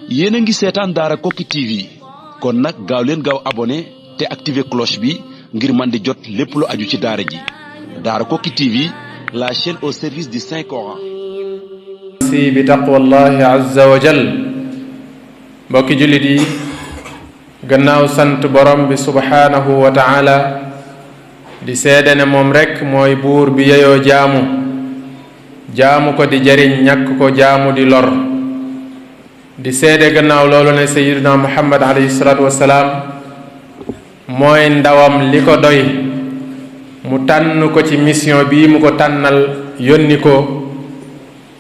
yéen a ngi seetaan Daara Koki TV kon nag gaaw leen gaaw abonné te activer cloche bi ngir man di jot lépp lu aju ci daara ji. Daara Koki TV, la chaîne au service du Saint Coran. si bi taqwallahi azza wa jal. mbokki jullit yi gannaaw sant borom bi subhaanahu wa taala di seede ne moom rekk mooy buur bi yeyoo jaamu ko di jariñ ñàkk ko jaamu di lor, di seede gannaaw loolu ne sayyidina muhammad alayhi salaatu wassalaam mooy ndawam li ko doy mu tànn ko ci mission bii mu ko tànnal yónni ko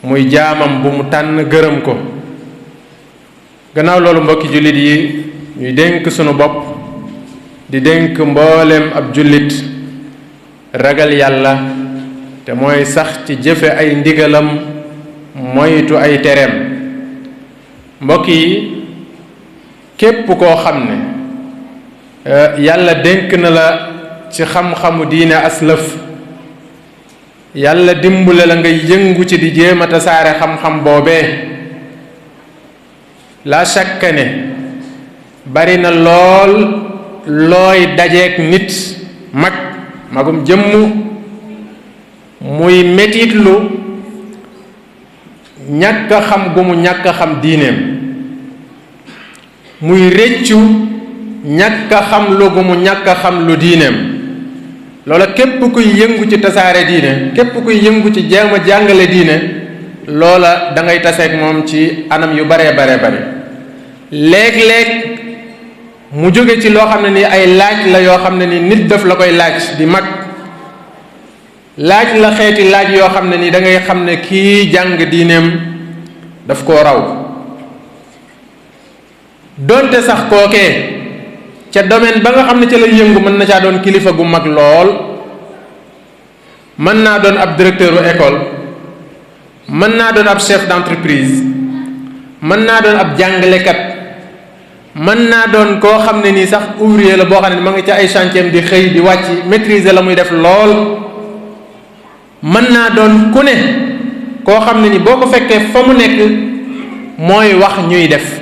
muy jaamam bu mu tànn gërëm ko. gannaaw loolu mbokki jullit yi ñuy dénk sunu bopp di dénk mboolem ab jullit ragal yàlla te mooy sax ci jëfe ay ndigalam moytu ay tereem. mbokk yi képp koo xam ne yàlla dénk na la ci xam-xamu diine aslëf, yàlla dimbule la ngay yëngu ci di jéem a tasaare xam-xam boobee, la shakka ne bari na lool looy dajeek nit magum jëmm muy metitlu ñàkk a xam gu mu ñàkk a xam diineem, muy rëccu ñàkk a xam lu gu mu ñàkk a xam lu diineem. loola képp kuy yëngu ci tasaare diine, képp kuy yëngu ci jéem a jàngale diine, loola da ngay taseeg moom ci anam yu bare léeg-léeg mu jóge ci loo xam ne ni ay laaj la yoo xam ne ni nit daf la koy laaj di mag, laaj la xeeti laaj yoo xam ne ni da ngay xam ne kii jàng diineem daf koo raw, donte sax kookee ca domaine ba nga xam ne ca la yëngu mën na caa doon kilifa gu mag lool, mën naa doon ab directeur u école, mën naa doon ab chef d'entreprise, mën naa doon ab jàngalekat, mën naa doon koo xam ne nii sax ouvrier la boo xam ne ma ngi ca ay chantier di xëy di wàcc maîtriser la muy def lool, mën naa doon ku ne koo xam ne ni boo ko fekkee fa mu nekk mooy wax ñuy def,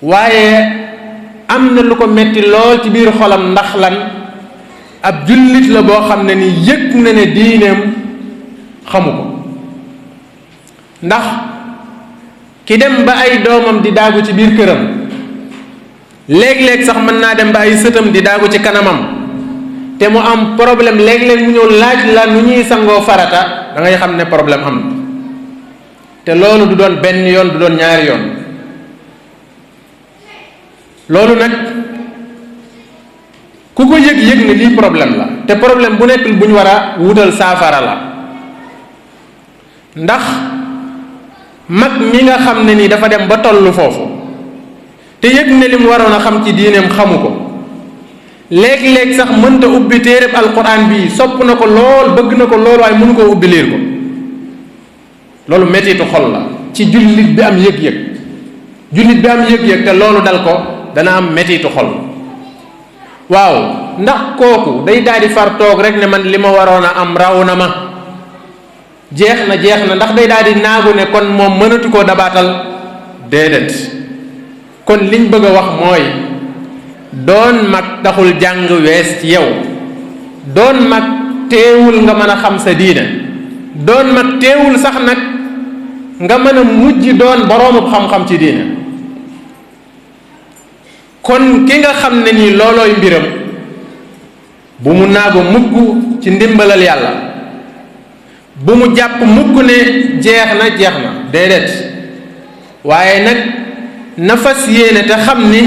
waaye am na lu ko metti lool ci biir xolam. ndax lan? ab jullit la boo xam ne ni yëg na ne diineem xamu ko. ndax ki dem ba ay doomam di daagu ci biir këram, léeg-léeg sax mën naa dem ba ay sëtam di daagu ci kanamam, te mu am problème léeg-léeg mu ñëw laaj la nu ñuy sangoo farata, da ngay xam ne problème am na. te loolu du doon benn yoon, du doon ñaari yoon. loolu nag ku ko yëg ne lii problème la, te problème bu nekk bu ñu war a wutal saafara la. ndax mag mi nga xam ne ni dafa dem ba tollu foofu te yëg ne li mu waroon a xam ci diineem xamu ko, léeg-léeg sax mënta ubbi téereb alquran bii, sopp na ko lool, bëgg na ko lool, waaye mënu koo ubbi liir ko. loolu mettitu xol la ci jullit bi am yëg-yëg. jullit bi am yëg-yëg te loolu dal ko dana am mettitu xol. waaw ndax kooku day daal di far toog rek ne man li ma waroon a am raw na ma, jeex na ndax day daal di naagu ne kon moom mënatu koo dabaatal? déedéet. kon liñ bëgg a wax mooy doon mag taxul jàng wees ci yow, doon mag teewul nga mën a xam sa diine, doon mag teewul sax nag nga mën a mujj doon boroomub xam-xam ci diine. kon ki nga xam ne nii loolooy mbiram bu mu naagu mukk ci ndimbalal yàlla, bu mu jàpp mukk ne jeex na déedéet. waaye nag na fas yéene te xam ni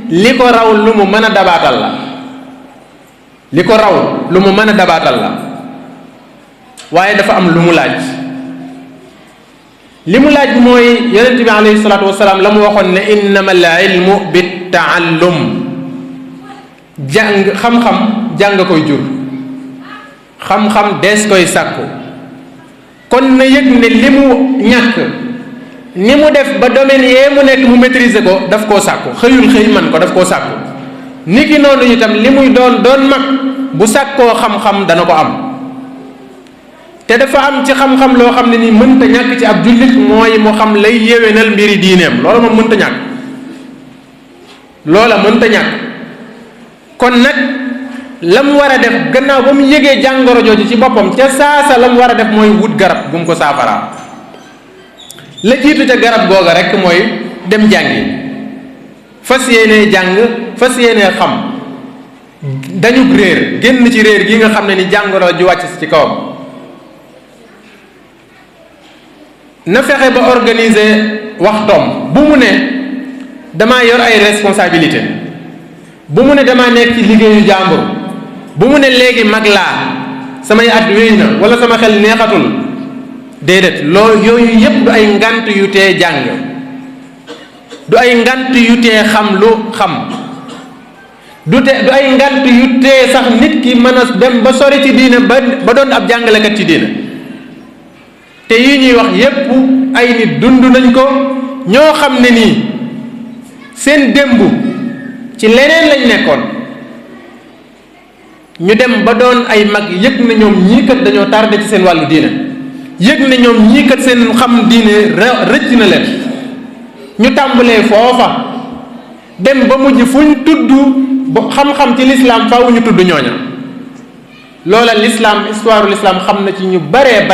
li ko raw lu mu mën a dabaatal la, li ko raw lu mu mën a dabaatal la. waaye dafa am lu mu laaj. li mu laaj mooy yonent bi alayhi salaatu wasalaam la mu waxoon ne innamal ilmu bittaallum. jàng xam-xam jàng koy jur, xam-xam dees koy sàkku. kon na yëg ne li mu ñàkk, ni mu def ba domaine yee mu nekk mu maîtriser ko, daf koo sàkku. xëyul xëy man ko, daf koo sàkku. niki noonu itam li muy doon mag bu sàkkoo xam-xam dana ko am. te dafa am ci xam-xam loo xam ne nii mënta ñàkk ci ab jullit mooy mu xam lay yéwénal mbiri diineem loola moom mënta ñàkk loola mënta ñàkk kon nag la mu war a def gannaaw ba mu yëgee jàngoro jooju ci boppam ca saasa la mu war a def mooy wut garab bu mu ko saafaraa la jiitu ca garab googa rek mooy dem jàngi fas yéenee jàng fas yéenee xam dañu réer génn ci réer gi nga xam ne ni jàngoro ji wàcc ci kawam na fexe ba organiser waxtoom bu mu ne damaa yor ay responsabilité bu mu ne damaa nekk ci liggéeyu jàmbur bu mu ne léegi mag laa samay at wéy na wala sama xel neexatul déedéet loolu yooyu yépp du ay ngant yu tee jàng du ay ngant yu tee xam lu xam du ay ngant yu tee sax nit ki mën a dem ba sori ci diine ba doon ab jàngalekat ci diine te yi ñuy wax yépp ay nit dund nañ ko ñoo xam ne nii seen démb ci leneen lañ nekkoon ñu dem ba doon ay mag yëg na ñoom ñii kat dañoo tardé ci seen wàllu diine yëg na ñoom ñii kat seen xam diine rëcc na leen ñu tàmbalee foofa dem ba mujj fu ñu tudd ba xam-xam ci lislaam faaw ñu tudd ñooña loola lislaam histoire lislaam xam na ci ñu baree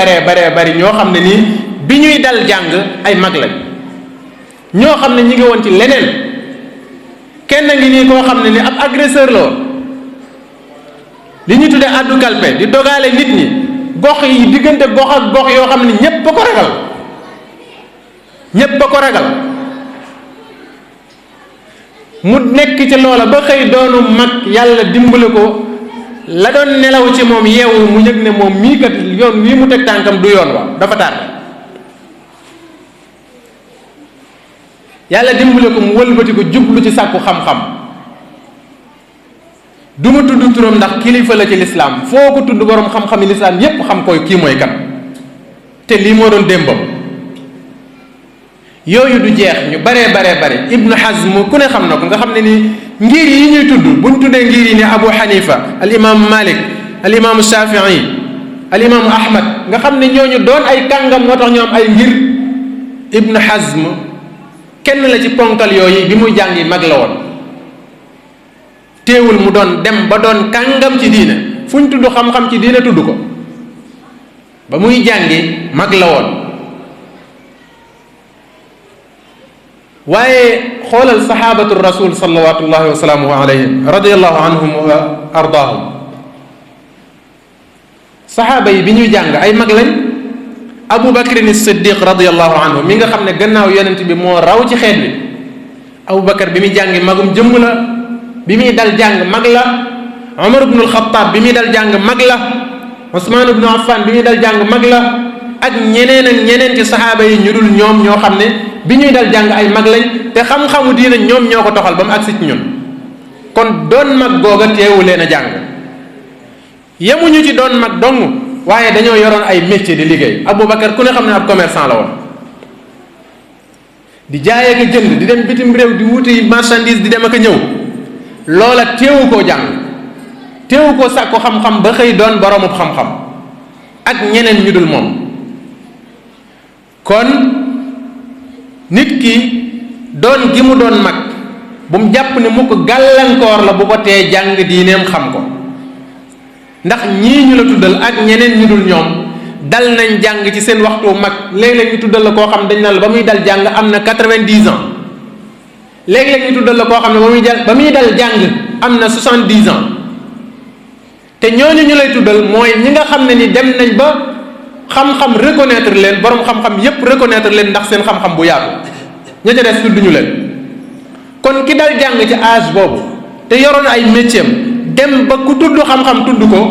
bari ñoo xam ne nii bi ñuy dal jàng ay mag lañ ñoo xam ne ñi ngi woon ci leneen kenn ngi nii koo xam ne ni ab agresseur la woon li ñu tuddee addu kalpe di dogaale nit ñi gox yi diggante gox ak gox yoo xam ne ñépp a ko ragal ñépp a ko ragal mu nekk ci loola ba xëy doonu mag yàlla dimbale ko la doon nelaw ci moom yeewu mu yëg ne moom mii kat yoon wii mu teg tànkam du yoon wa dafa tardé yàlla dimbale ko mu wëlbati ko jublu ci sàkku xam-xam du ma tudd turam ndax kilifa la ci lislaam foo ko tudd borom xam-xami lislaam yépp xam koy kii mooy kan te lii moo doon démbam yooyu du jeex ñu baree bari Ibnu Hazm ku ne xam na ko nga xam ne ni ngir yi ñuy tudd buñ tuddee ngir yi ne Abu Hanifa al imaamu Malik al imaamu Shafii al imaamu Ahmad nga xam ne ñooñu doon ay kàngam moo tax ñu am ay ngir Ibnu Hazm kenn la ci ponkal yooyu bi muy jàngi mag la woon teewul mu doon dem ba doon kàngam ci diine fu ñu tudd xam-xam ci diine tudd ko ba muy jàngi mag la woon waaye xoolal saxaabatu rasul salawatullahi wa salaamuhu alayhim radiallahu anhum wa ardaahum saxaaba yi bi ñuy jàng ay mag lañ Abu Bakrin Siddiq radiallahu anhu mi nga xam ne gannaaw yonent bi moo raw ci xeet bi Abu Bakar bi muy jàngi magum jëmm la bi muy dal jàng mag la Umar ibnul Xattaab bi muy dal jàng mag la Usmaan ibnu Affan bi muy dal jàng mag la ak ñeneen ci saxaaba yi ñu dul ñoom ñoo xam ne bi ñuy dal jàng ay mag lañ te xam-xamu diina ñoom ñoo ko toxal ba mu agsi ci ñun kon doon mag googa teewu leen a jàng yemuñu ci doon mag dong waaye dañoo yoroon ay métier di liggéey Aboubacar ku ne xam ne ab commerçant la woon di jaay ak jënd di dem bitim réew di wuti marchandise di dem ak a ñëw loola teewu koo jàng teewu koo sàkku xam-xam ba xëy doon boromub xam-xam ak ñeneen ñu dul moom kon nit ki doon gi mu doon mag bu mu jàpp ne mu ko gàllankoor la bu ko tee jàng diineem xam ko ndax ñii ñu la tuddal ak ñeneen ñu dul ñoom dal nañ jàng ci seen waxtu mag léeg-léeg ñu tuddal la koo xam dañ na la ba muy dal jàng am na 90 ans léeg-léeg ñu tuddal la koo xam ne ba muy dal jàng am na 70 ans te ñooñu ñu lay tuddal mooy ñi nga xam ne ni dem nañ ba xam-xam reconnaître leen borom xam-xam yépp reconnaître leen ndax seen xam-xam bu yaatu ña ca des tudduñu leen kon ki dal jàng ci âge boobu te yoroon ay métier dem ba ku tudd xam-xam tudd ko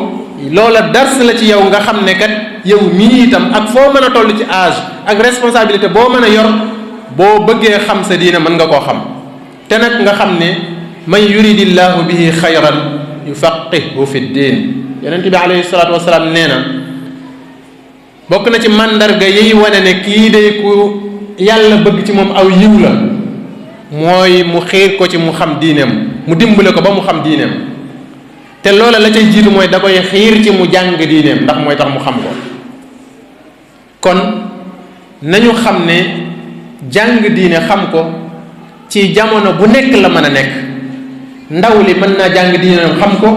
loola dars la ci yow nga xam ne kat yow mii itam ak foo mën a toll ci âge ak responsabilité boo mën a yor boo bëggee xam sa diine mën nga koo xam te nag nga xam ne man yuridillahu bihi xayran yufaqihu fi ddin yonent bi alayhi salaatu wasalaam nee na bokk na ci màndarga yiy wane ne kii de ku yàlla bëgg ci moom aw yiw la mooy mu xiir ko ci mu xam diineem mu dimbale ko ba mu xam diineem te loola la cay jiitu mooy da koy xiir ci mu jàng diineem ndax mooy tax mu xam ko kon nañu xam ne jàng diine xam ko ci jamono bu nekk la mën a nekk. ndaw li mën naa jàng diineem xam ko,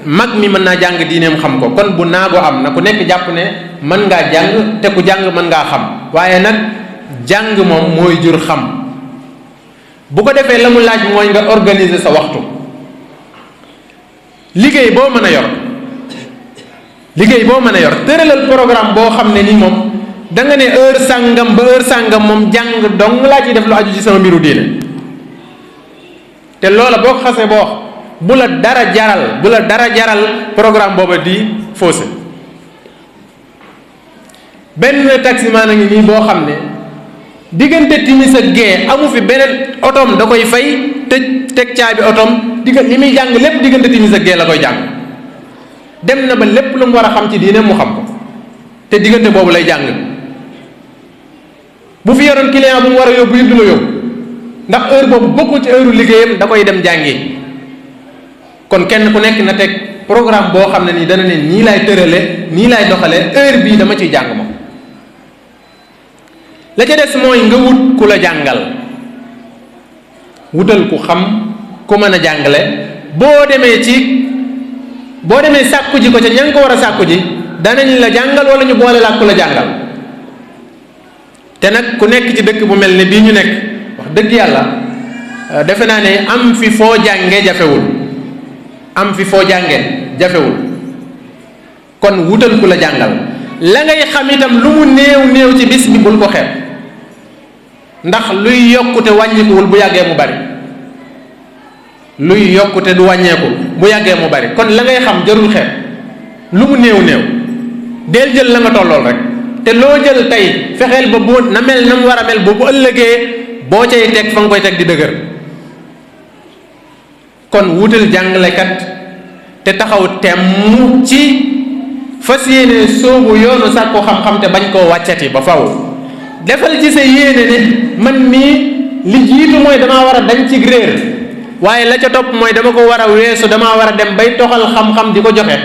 mag mi mën naa jàng diineem xam ko, kon bu naago am na ku nekk jàpp ne mën ngaa jàng te ku jàng mën ngaa xam. waaye nag jàng moom mooy jur xam. bu ko defee la mu laaj mooy nga organiser sa waxtu. liggéey boo mën a yor tëralal programme boo xam ne ni moom da nga ne heure sàngam ba heure sàngam moom jàng dong laa ciy def lu aju ci sama mbiru diine. te loola boo ko xasee boo wax bu la dara jaral programme booba di faussé. benn taximaan a ngi nii boo xam ne diggante timis ak gee amu fi beneen otoom da koy fay teg caabi otoom li muy jàng lépp diggante timis ak gee la koy jàng. dem na ba lépp lu mu war a xam ci diine mu xam ko te diggante boobu lay jàng. bu fi yoroon client bu mu war a yóbbu it du la yóbbu ndax heure boobu bokkul ci heure liggéeyam da koy dem jàngi. kon kenn ku nekk na teg programme boo xam ne nii dana ne nii laay tërale nii laay doxale heure bii dama ciy jàng moom. la ca des mooy nga wut ku la jàngal, wutal ku xam ku mën a jàngale. boo demee sàkku ji ko ca ña nga ko war a sàkku ji danañ la jàngal wala ñu boole la ak ku la jàngal. te nag ku nekk ci dëkk bu mel ne bii ñu nekk wax dëgg yàlla defe naa ne am fi foo jànge jafewul kon wutal ku la jàngal. la ngay xam itam lu mu néew ci bis bi bul ko xeeb ndax luy yokkute wàññikuwul bu yàggee mu bari. luy yokkute du wàññeeku bu yàggee mu bari kon la ngay xam jarul xeeb lu mu néew del jël la nga tollool rek. te loo jël tey fexeel ba bu na mel na mu war a mel bu ëllëgee boo cay teg fa nga koy teg di dëgër. kon wutal jàngalekat te taxaw temm ci fas yéene soobu yoonu sàkku xam-xam te bañ koo wàccati ba faw. defal ci sa yéene ne man mii li jiitu mooy damaa war a dañ ci réer waaye la ca topp mooy dama ko war a weesu damaa war a dem bay toxal xam-xam di ko joxe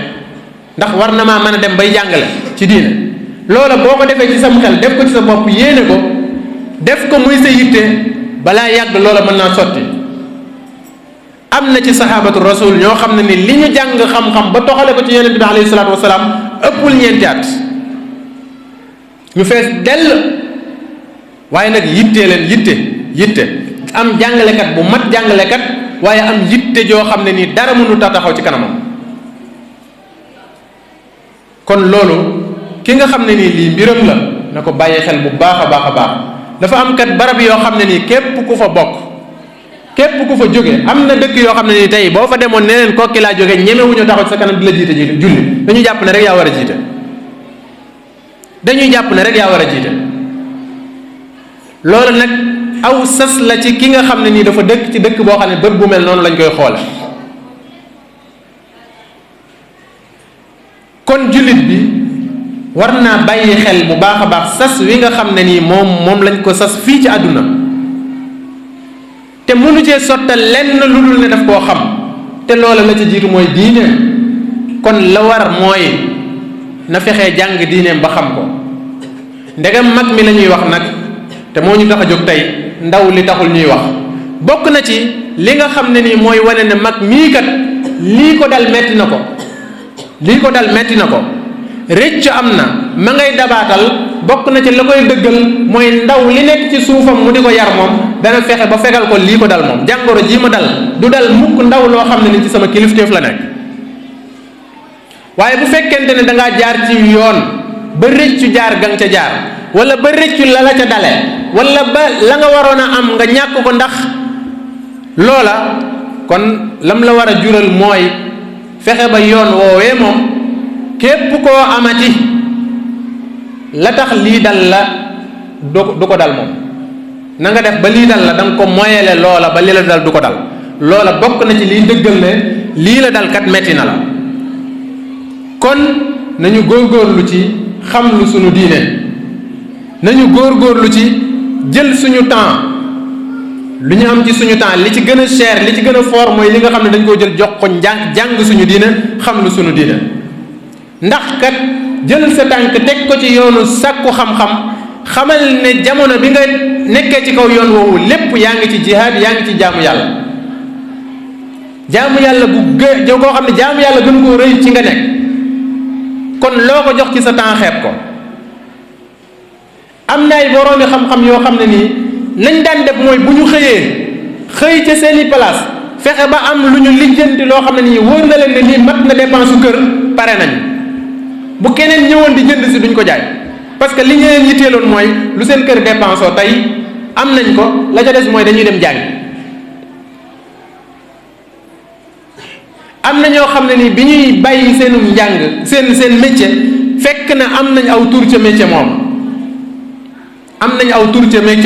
ndax war na maa mën a dem bay jàngale ci diine. loola boo ko defee ci sam xel def ko ci sa bopp yéene ko def ko muy sa yitte balaa yàgg loola mën naa sotti. am na ci sahabatu rasul ñoo xam ne ni li ñu jàng xam-xam ba toxale ko ci yonent bi alayhi salaatu wasalaam ëppul ñeenti at ñu fees dell waaye nag yittee leen yitte am jàngalekat bu mat jàngalekat waaye am yitte joo xam ne nii dara mënut a taxaw ci kanamam. kon loolu ki nga xam ne nii lii mbiram la na ko bàyyi xel bu baax a baax dafa am kat barab yoo xam ne nii képp ku fa bokk képp ku fa jóge am na dëkk yoo xam ne nii tey boo fa demoon ne leen kokki laa jóge ñemewuñu taxaw ci sa kanam di la jiite julli dañuy jàpp ne rek yaa war a jiite loolu nag aw sas la ci ki nga xam ne nii dafa dëkk ci dëkk boo xam ne bët bu mel noonu lañ koy xoole. kon jullit bi war naa bàyyi xel bu baax a baax sas wi nga xam ne nii moom lañ ko sas fii ci àdduna te mënu cee sottal lenn lu dul ne daf koo xam te loola la ci jiitu mooy diineem. kon la war mooy na fexee jàng diineem ba xam ko ndegam mag mi la ñuy wax nag te moo ñu tax a jóg tey ndaw li taxul ñuy wax. bokk na ci li nga xam ne nii mooy wane ne mag mii kat lii ko dal metti na ko rëcc am na ma ngay dabaatal. bokk na ci la koy dëggal mooy ndaw li nekk ci suufam mu di ko yar moom dana fexe ba fegal ko lii ko dal moom jàngoro jii ma dal du dal mukk ndaw loo xam ne ni ci sama kilifteef la nekk. waaye bu fekkente ne dangaa jaar ci yoon ba rëccu jaar gang ca jaar wala ba rëccu la ca dale wala ba la nga waroon a am nga ñàkk ko ndax loola kon lam la war a jural mooy fexe ba yoon woowee moom képp koo amati la tax lii dal la du ko dal moom na nga def ba lii dal la da nga ko moyele loola ba li la dal du ko dal. loola bokk na ci liy dëggal ne lii la dal kat metti na la. kon nañu góorgóorlu ci xam lu sunu diine nañu góorgóorlu ci jël suñu temps lu ñu am ci suñu temps li ci gën a cher li ci gën a fort mooy li nga xam ne dañ koo jël jox ko jàng suñu diine xam lu sunu diine ndax kat jël sa tànk teg ko ci yoonu sàkku xam-xam xamal ne jamono bi nga nekkee ci kaw yoon woowu lépp yaa ngi ci jihaad yaa ngi ci jaamu yàlla koo xam ne jaamu yàlla gën koo rëy ci nga nekk kon loo ko jox ci sa temps xeeb ko. am na ay boroomi xam-xam yoo xam ne nii nañ daan def mooy bu ñu xëy ca seeni place fexe ba am lu ñu lijjanti loo xam ne nii wóor na leen ne lii mat na dépense su kër pare nañ bu keneen ñëwoon di jënd si duñ ko jaay parce que li ñu leen yitteeloon mooy lu seen kër dépensé tey am nañ ko la ca des mooy dañuy dem jàng. am na ñoo xam ne nii bi ñuy bàyyi seenum njàng seen métier fekk na am nañ aw tur ca métier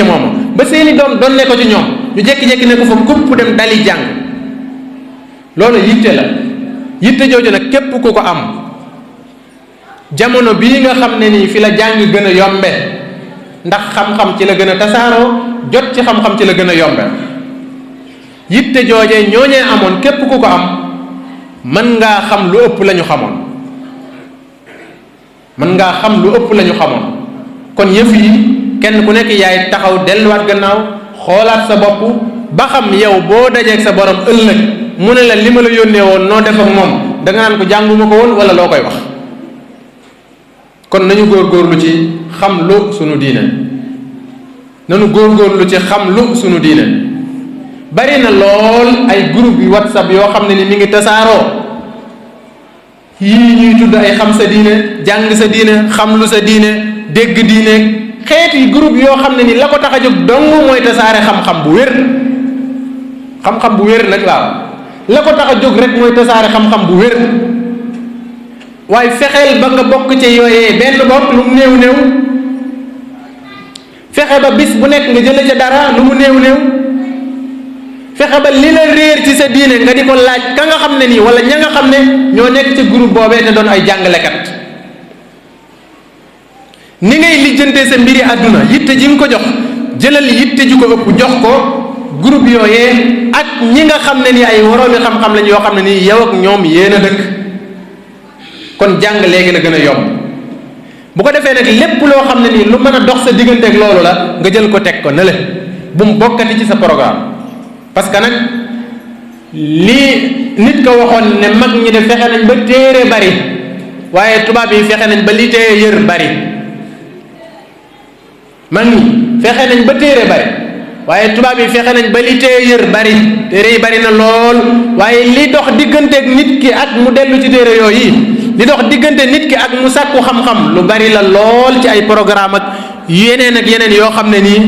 moom ba seeni doom doon ne ko ci ñoom ñu jékki-jékki ne ko fa kupp dem dali jàng loolu yitte la yitte jooju nag képp ku ko am jamono bii nga xam ne nii fi la jàng gën a yombe ndax xam-xam ci la gën a tasaaroo jot ci xam-xam ci la gën a yombe yitte joojee ñooñee amoon képp ku ko am mën ngaa xam lu ëpp la ñu xamoon kon yëf yi kenn ku nekk yaay taxaw delluwaat gannaaw xoolaat sa bopp ba xam yow boo dajeeg sa borom ëllëg mu ne la li ma la yónnee woon noo def ak moom da nga naan ko jànguma ko woon wala loo koy wax. kon nañu góorgóorlu ci xam lu sunu diine bari na lool ay groupe yu WhatsApp yoo xam ne ni mi ngi tasaaroo yii ñuy tudd ay xam sa diine jàng sa diine xam lu sa diine dégg diine xeeti groupe yoo xam ne ni la ko tax a jóg dong mooy tasaare xam-xam bu wér nag waaw la ko tax a jóg rek mooy tasaare xam-xam bu wér waaye fexeel ba nga bokk ci yooyee benn bopp lu mu néew fexe ba bis bu nekk nga jële ca dara lu mu néew fexe ba li la réer ci sa diine nga di ko laaj ka nga xam ne nii wala ña nga xam ne ñoo nekk ci groupe boobee te doon ay jàngalekat ni ngay lijjantee sa mbiri àdduna yitte ji nga ko jox jëlal yitte ji ko ëpp jox ko groupe yooyee ak ñi nga xam ne ni ay woroomi xam-xam lañ yoo xam ne nii yow ak ñoom yéen a dëkk kon jàng léegi la gën a yomb bu ko defee nag lépp loo xam ne nii lu mën a dox sa digganteeg loolu la nga jël ko teg ko ne le bu mu bokkati ci sa programme parce que nag lii nit ko waxoon ne mag ñi de fexe nañ ba téere bari waaye tubaab yi fexe nañ ba li téye yër bari mag ñi fexe nañ ba téere bari waaye tubaab yi fexe nañ ba li téye yër bari téere yi bari na lool waaye li dox digganteeg nit ki ak mu dellu ci téere yooyu li dox diggante nit ki ak mu sàkku xam-xam lu bari la lool ci ay programme ak yeneen yoo xam ne nii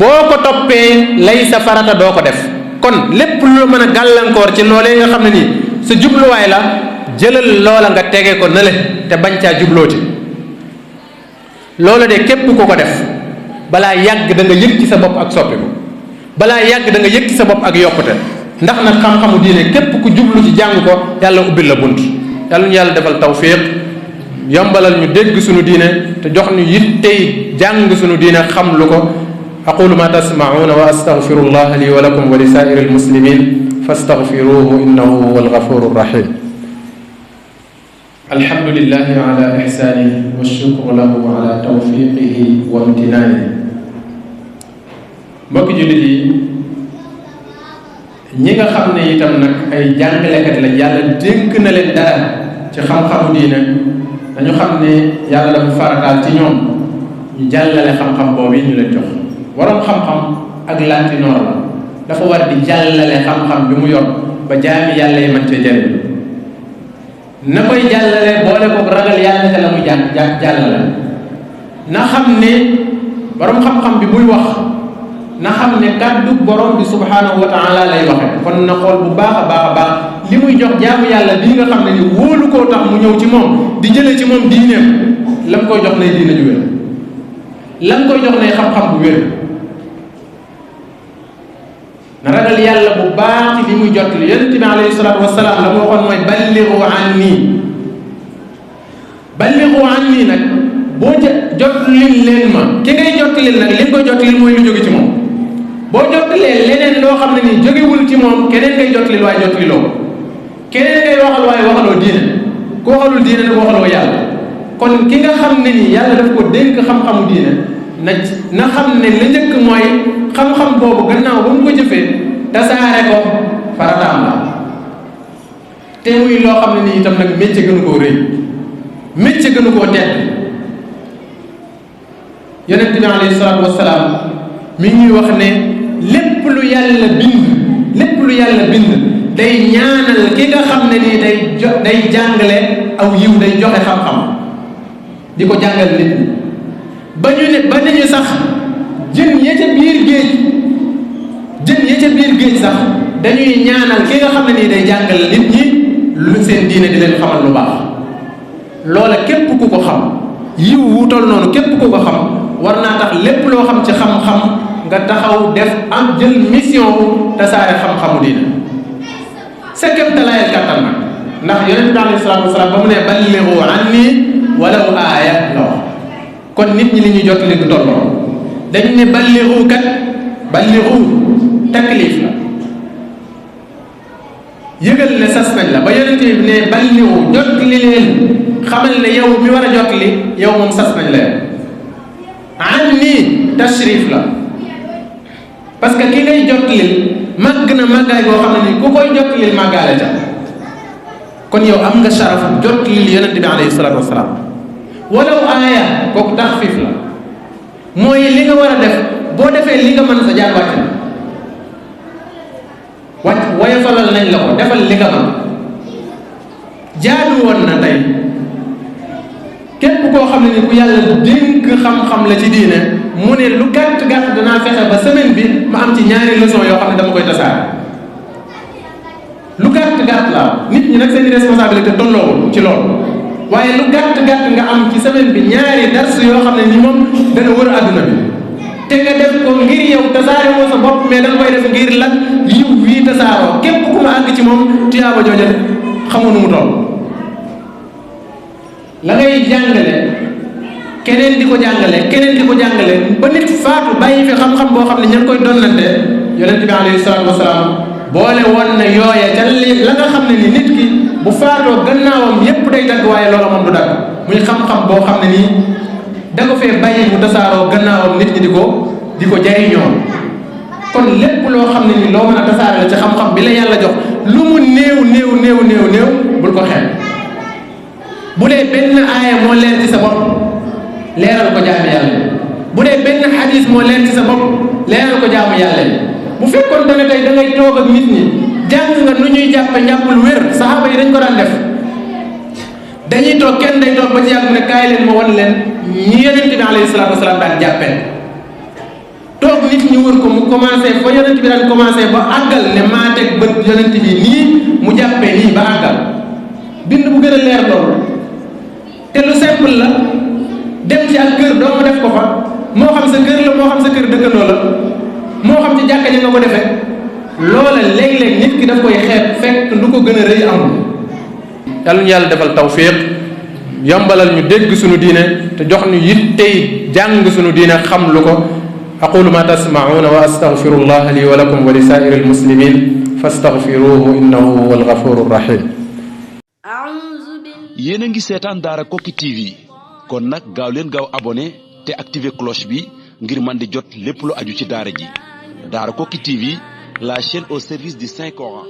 boo ko toppee lay sa farata doo ko def kon lépp lu mën a gàllankoor ci loolee nga xam ne nii sa jubluwaay la jëlal loola nga tege ko nële te bañ caa jublooti loola de képp ku ko def balaa yàgg da nga yëg ci sa bopp ak soppiku balaa yàgg da nga yëg ci sa bopp ak yokkute ndax nag xam-xamu diine képp ku jublu ci jàng ko yàlla ubbil la bunt yàlla ñu yàlla defal tawfiq yombalal ñu dégg sunu diine te jox ñu yittey jàng sunu diine xam lu ko aqulu ma tasma'una wa astaghfirullah li wa lakum wa li sa'iril muslimin fastaghfiruhu innahu huwal ghafurur rahim alhamdulillahi ala ihsanihi wa shukru lahu ala tawfiqihi wa imtinanihi mbokki jullit yi ñi nga xam ne itam nag ay jàngalekat la yàlla dénk na leen dara ci xam-xamu diine dañu xam ne yàlla dafa farataal ci ñoom ñu jàllale xam-xam boobu yi ñu leen jox waroom xam-xam ak lantinoor la dafa war di jàllale xam-xam bi mu yor ba jaami yàlla yi mën cee jëriñ na koy jàllale boole ko ragal yàlla te la muy jàllale na xam ne waroom xam-xam bi buy wax na xam ne kàddu borom bi subhaanahu wa taala lay waxe kon na xool bu baax a baax li muy jox jaamu yàlla bii nga xam ne ni wóolu koo tax mu ñëw ci moom di jëlee ci moom diineem la mu koy jox nay diine ju wér la mu koy jox nay xam-xam bu wér na ragal yàlla bu baax ci li muy jottali yonent bi alayhi salaatu wasalaam la mu waxoon mooy balligu anni nag boo jottalil leen ma ki ngay jottalil nag li nga koy jottalil mooy lu jóge ci moom boo jottalee leneen loo xam ne nii jógewul ci moom keneen ngay jottalil waaye jottaliloo keneen ngay waxal waaye waxaloo diine ku waxalul diine nag waxaloo yàlla kon ki nga xam ne nii yàlla daf ko dénk xam-xamu diine na xam ne la njëkk mooy xam-xam boobu gannaaw ba mu ko jëfee tasaare ko farataam la te muy loo xam ne nii itam nag métier gënu koo rëy métier gënu koo tedd yonent bi alayhi salaatu wasalaam mi ñuy wax ne lépp lu yàlla bind day ñaanal ki nga xam ne nii day jàngale aw yiw day joxe xam-xam di ko jàngal nit ñi ba nañu sax jën ya ca biir géej sax dañuy ñaanal ki nga xam ne nii day jàngal nit ñi lu seen diine di leen xamal lu baax loola képp ku ko xam yiw wuutal noonu képp ku ko xam war naa tax lépp loo xam ci xam-xam nga taxaw def am jël mission tasaare xam-xamu diine sa kéemtalaayal kàttan nag ndax yonent bi alayhi salaatu wasalaam ba mu ne ballighu anni walaw aaya la wax kon nit ñi li ñuy jot li du tolloo dañ ne ballighu taklif la yëgal ne sas nañ la ba yonent bi ne ballighu jot li leen xamal ne yow mi war a jot li yow moom sas nañ leen anni tashrif la parce que ki ngay jot lil màgg na màggaay boo xam ne ni ku koy jot lil màggaale ca kon yow am nga sharaf jot lil yonent bi alayhi salaatu wasalaam walaw aaya kooku taxfiif la mooy li nga war a def boo defee li nga mën sa jaan wàcc na woyofalal nañ la ko defal li nga mën jaadu woon na tey képp koo xam ne ni ku yàlla dénk xam-xam la ci diine mu ne lu gàtt-gàtt danaa fexe ba semaine bi ma am ci ñaari leçon yoo xam ne dama koy tasaare lu gàtt-gàtt la nit ñi nag seen responsabilité tolloowul ci loolu waaye lu gàtt-gàtt nga am ci semaine bi ñaari dars yoo xam ne ni moom dana wër àdduna bi te nga def ko ngir yow tasaare woo sa bopp mais danga koy def ngir lan yiw wii tasaaroo képp ku ma àgg ci moom tiyaaba jooja xamoo nu mu toll la ngay jàngale keneen di ko jàngale ba nit faatu bàyyi fi xam-xam boo xam ne ña ngi koy donnante yonent bi alayhi salaatu wasalaam boole woon na yooya ca la nga xam ne ni nit ki bu faatoo gannaawam yépp day dagg waaye loola moom du dagg muy xam-xam boo xam ne nii da ko fee bàyyi mu tasaaroo gannaawam nit ñi di ko jariñoo kon lépp loo xam ne ni loo mën a tasaare la ci xam-xam bi la yàlla jox lu mu néew bul ko xeeb bu dee benn aaya moo leer ci sa bopp leeral ko jaamu yàlla bu dee benn xadis moo leer ci sa bopp leeral ko jaamu yàlla bu fekkoon ne tey da ngay toog ak nit ñi jàng nga nu ñuy jàppe njàppul wér saxaaba yi dañ ko daan def dañuy toog kenn day toog ba ci yàgg ne kaay leen ma wan leen ñi yonent bi alayhi salaatu wasalaam daan jàppee toog nit ñi wër ko mu commencé fa yonent bi daan commencé ba àggal ne maa teg bët yonent bi nii mu jàppee nii ba àggal bind bu gën a leer loolu te lu simple la dem ci ak kër doo ma def ko fa moo xam sa kër la moo xam sa kër dëkkandoo la moo xam ci jàkka ja nga ko defee loola léeg-léeg nit ki daf koy xeeb fekk lu ko gën a rëy amul yàlla ñu yàlla defal tawfiq yombalal ñu dégg suñu diine te jox ñu yittey jàng suñu diine xam lu ko aqulu ma tasma'una wa astaghfirullah li wa lakum wa li sa'iril muslimin fastaghfiruhu innahu huwal ghafurur rahim. yéen a ngi seetaan Daara Koki TV kon nag gaaw leen gaaw abonné te activer cloche bi ngir man di jot lépp lu aju ci daara ji Daara Koki TV, la chaîne au service du Saint Coran.